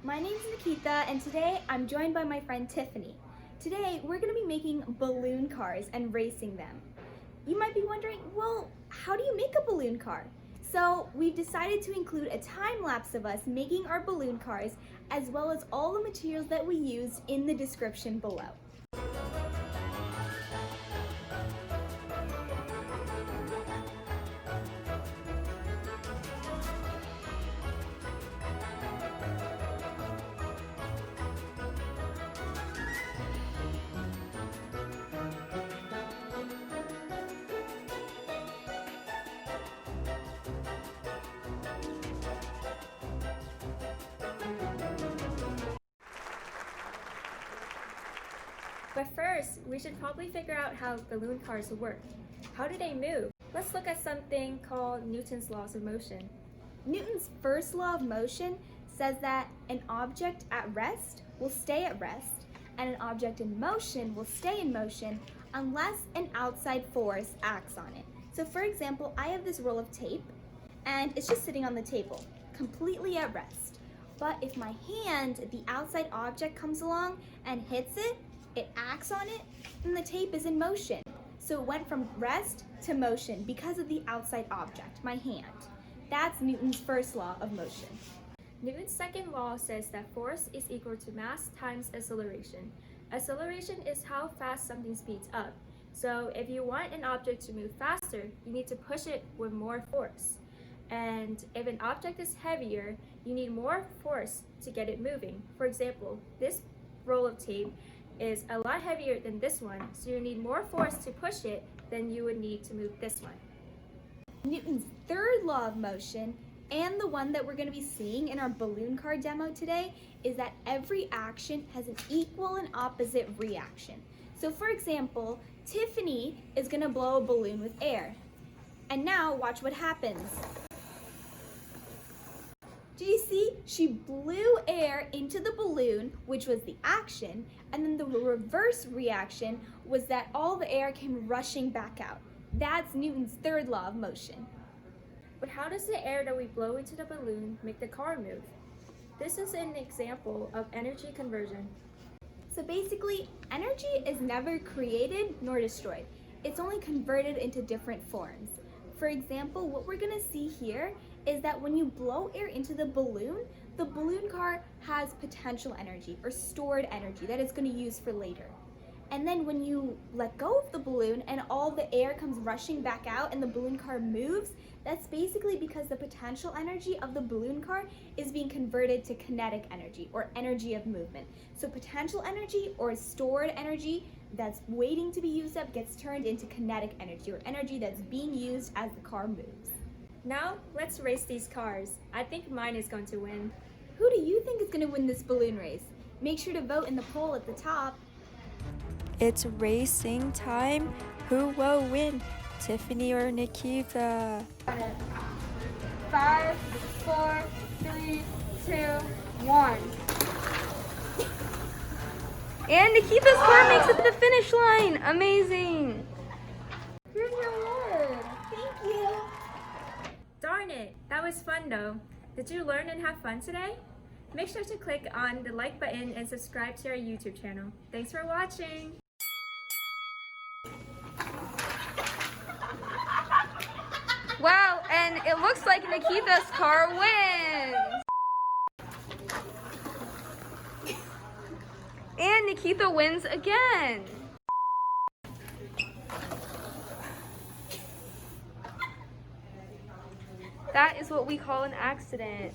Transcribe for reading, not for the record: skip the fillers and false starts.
My name's Nikitha, and today I'm joined by my friend Tiffany. Today we're going to be making balloon cars and racing them. You might be wondering, well, how do you make a balloon car? So we've decided to include a time lapse of us making our balloon cars, as well as all the materials that we used in the description below. But first, we should probably figure out how balloon cars work. How do they move? Let's look at something called Newton's laws of motion. Newton's first law of motion says that an object at rest will stay at rest, and an object in motion will stay in motion unless an outside force acts on it. So for example, I have this roll of tape, and it's just sitting on the table, completely at rest. But if my hand, the outside object, comes along and hits it, it acts on it, and the tape is in motion. So it went from rest to motion because of the outside object, my hand. That's Newton's first law of motion. Newton's second law says that force is equal to mass times acceleration. Acceleration is how fast something speeds up. So if you want an object to move faster, you need to push it with more force. And if an object is heavier, you need more force to get it moving. For example, this roll of tape is a lot heavier than this one, so you need more force to push it than you would need to move this one. Newton's third law of motion, and the one that we're going to be seeing in our balloon car demo today, is that every action has an equal and opposite reaction. So for example, Tiffany is going to blow a balloon with air. And now watch what happens. Did you see? She blew air into the balloon, which was the action, and then the reverse reaction was that all the air came rushing back out. That's Newton's third law of motion. But how does the air that we blow into the balloon make the car move? This is an example of energy conversion. So basically, energy is never created nor destroyed. It's only converted into different forms. For example, what we're going to see here is that when you blow air into the balloon car has potential energy or stored energy that it's going to use for later. And then when you let go of the balloon and all the air comes rushing back out and the balloon car moves, that's basically because the potential energy of the balloon car is being converted to kinetic energy or energy of movement. So potential energy or stored energy that's waiting to be used up gets turned into kinetic energy or energy that's being used as the car moves. Now, let's race these cars. I think mine is going to win. Who do you think is going to win this balloon race? Make sure to vote in the poll at the top. It's racing time. Who will win, Tiffany or Nikitha? 5, 4, 3, 2, 1. And Nikitha's car makes it to the finish line. Amazing. Here's your award. Thank you. Darn it, that was fun though. Did you learn and have fun today? Make sure to click on the like button and subscribe to our YouTube channel. Thanks for watching. Wow, and it looks like Nikitha's car wins. And Nikitha wins again. That is what we call an accident.